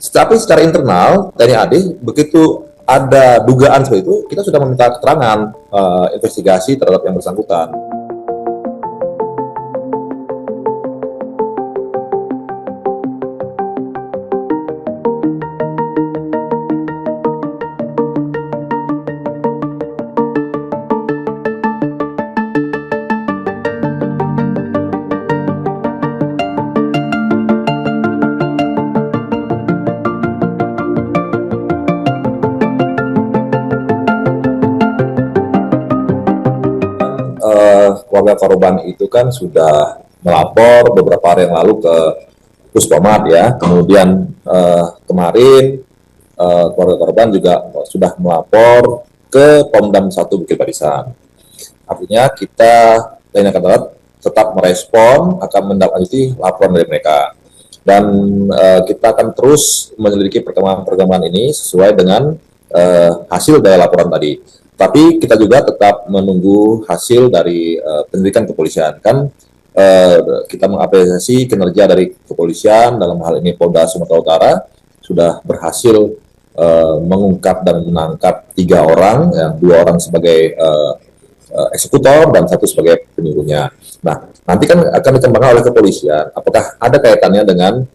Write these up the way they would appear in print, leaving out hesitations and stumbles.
Tapi secara internal TNI AD begitu ada dugaan seperti itu, kita sudah meminta keterangan investigasi terhadap yang bersangkutan. Keluarga korban itu kan sudah melapor beberapa hari yang lalu ke Puspomat ya. Kemudian kemarin keluarga korban juga sudah melapor ke Pomdam 1 Bukit Barisan. Artinya kita TNI Angkatan Darat tetap merespon, akan menindaklanjuti laporan dari mereka. Dan kita akan terus menyelidiki perkembangan ini sesuai dengan hasil dari laporan tadi. Tapi kita juga tetap menunggu hasil dari penyelidikan kepolisian. Kan kita mengapresiasi kinerja dari kepolisian, dalam hal ini Polda Sumatera Utara, sudah berhasil mengungkap dan menangkap 3 orang, ya, 2 orang sebagai eksekutor dan 1 sebagai penyuruhnya. Nah, nanti kan akan dikembangkan oleh kepolisian, apakah ada kaitannya dengan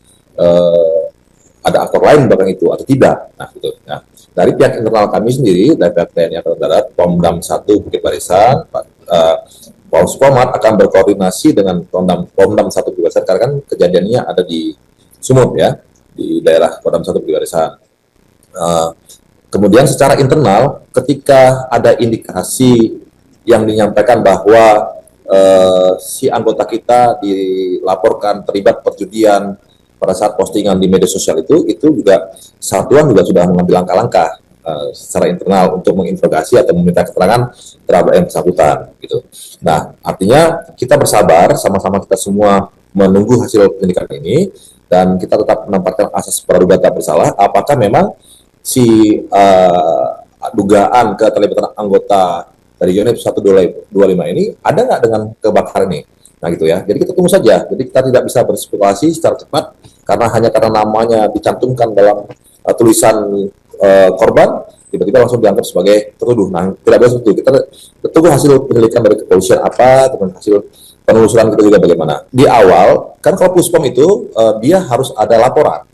ada aktor lain belakang itu atau tidak. Nah, gitu. Nah, dari pihak internal kami sendiri, dari pihak TNI Angkatan Darat, Pomdam 1 Bukit Barisan, Polspomat akan berkoordinasi dengan Pomdam 1 Bukit Barisan, karena kan kejadiannya ada di Sumut ya, di daerah Pomdam 1 Bukit Barisan. Kemudian secara internal, ketika ada indikasi yang menyampaikan bahwa si anggota kita dilaporkan terlibat perjudian pada saat postingan di media sosial itu juga satuan juga sudah mengambil langkah-langkah secara internal untuk menginterogasi atau meminta keterangan terhadap yang bersangkutan gitu. Nah, artinya kita bersabar, sama-sama kita semua menunggu hasil penyelidikan ini, dan kita tetap menempatkan asas praduga tak bersalah. Apakah memang si dugaan keterlibatan anggota dari unit 125 ini ada nggak dengan kebakaran ini? Nah gitu ya, jadi kita tunggu saja. Jadi kita tidak bisa berspekulasi secara cepat karena namanya dicantumkan dalam tulisan korban, tiba-tiba langsung dianggap sebagai tertuduh. Nah, tidak boleh seperti itu. Kita tunggu hasil penyelidikan dari kepolisian apa, kemudian hasil penelusuran kita juga bagaimana. Di awal, kan kalau Puspom itu dia harus ada laporan.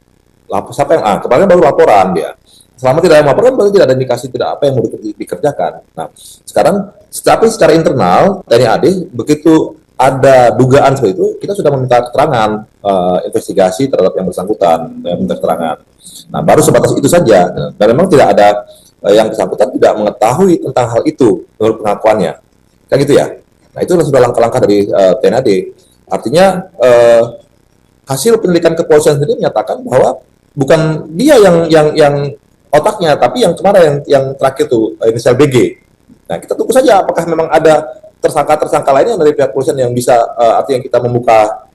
Siapa yang kemarin baru laporan dia. Selama tidak ada laporan, berarti tidak ada indikasi tidak apa yang mau dikerjakan. Nah, sekarang tapi secara internal TNI AD begitu ada dugaan seperti itu, kita sudah meminta keterangan investigasi terhadap yang bersangkutan, minta keterangan. Nah, baru sebatas itu saja. Dan memang tidak ada yang bersangkutan tidak mengetahui tentang hal itu menurut pengakuannya. Kayak gitu ya. Nah, itu sudah langkah-langkah dari TNI AD. Artinya hasil penyelidikan kepolisian sendiri menyatakan bahwa bukan dia yang otaknya, tapi yang kemarin yang terakhir tuh inisial BG. Nah, kita tunggu saja apakah memang ada tersangka lainnya dari pihak kepolisian yang bisa artinya kita membuka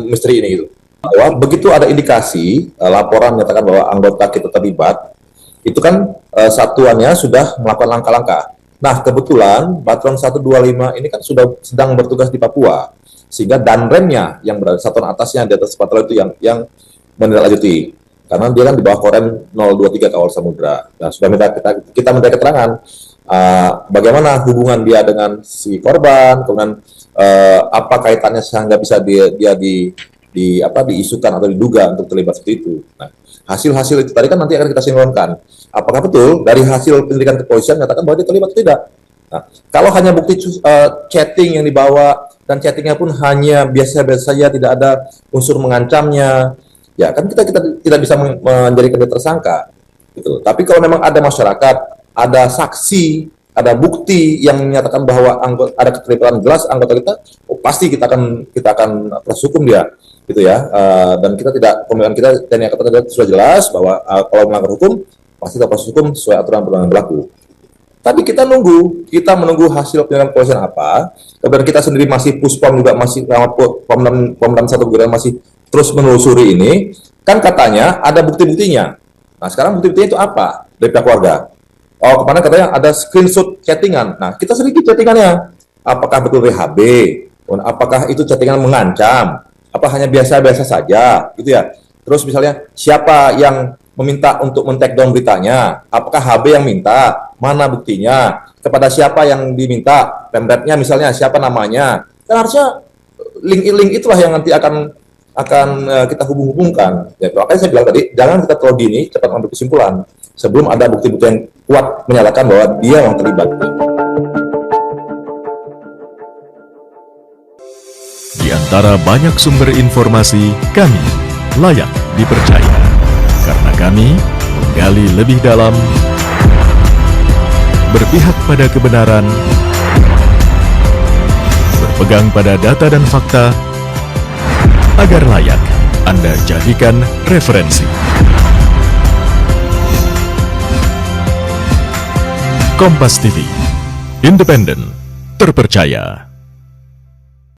misteri ini gitu. Bahwa begitu ada indikasi laporan menyatakan bahwa anggota kita terlibat, itu kan satuannya sudah melakukan langkah-langkah. Nah, kebetulan Batron 125 ini kan sudah sedang bertugas di Papua, sehingga danremnya yang berada satuan atasnya di atas patroli itu yang menindaklanjuti. Karena dia kan di bawah Korem 023 Kawal Samudra. Nah, sudah kita minta keterangan bagaimana hubungan dia dengan si korban, kemudian apa kaitannya sehingga bisa dia diisukan atau diduga untuk terlibat seperti itu. Nah, hasil-hasil itu tadi kan nanti akan kita sinkronkan. Apakah betul dari hasil penyelidikan kepolisian menyatakan bahwa dia terlibat atau tidak? Nah, kalau hanya bukti chatting yang dibawa dan chattingnya pun hanya biasa-biasa saja, tidak ada unsur mengancamnya, ya kan kita tidak bisa menjadikan dia tersangka. Gitu. Tapi kalau memang ada masyarakat, ada saksi, ada bukti yang menyatakan bahwa ada keterlibatan jelas anggota kita, pasti kita akan proses hukum dia, gitu ya. Dan kita tidak, pemilihan kita TNI Angkatan Darat sudah jelas bahwa kalau melanggar hukum pasti kita proses hukum sesuai aturan perundang-undangan berlaku. Tapi kita menunggu hasil penyelidikan kepolisian apa. Kemudian kita sendiri masih Puspom juga masih Pomdam 1 Bukit masih terus menelusuri ini. Kan katanya ada bukti-buktinya. Nah, sekarang bukti-buktinya itu apa dari pihak keluarga? Oh, kemarin katanya ada screenshot chattingan. Nah, kita selidiki chattingannya. Apakah betul WHB? Apakah itu chattingan mengancam? Apa hanya biasa-biasa saja? Gitu ya. Terus misalnya siapa yang meminta untuk men-take down beritanya? Apakah HB yang minta? Mana buktinya? Kepada siapa yang diminta? Pemretnya misalnya, siapa namanya? Kan harusnya link itulah yang nanti akan kita hubung-hubungkan. Ya, makanya saya bilang tadi, jangan kita terlalu dini cepat ambil kesimpulan sebelum ada bukti-bukti yang kuat menyatakan bahwa dia yang terlibat. Di antara banyak sumber informasi, kami layak dipercaya karena kami menggali lebih dalam, berpihak pada kebenaran, berpegang pada data dan fakta, agar layak Anda jadikan referensi. Kompas TV, independen, terpercaya.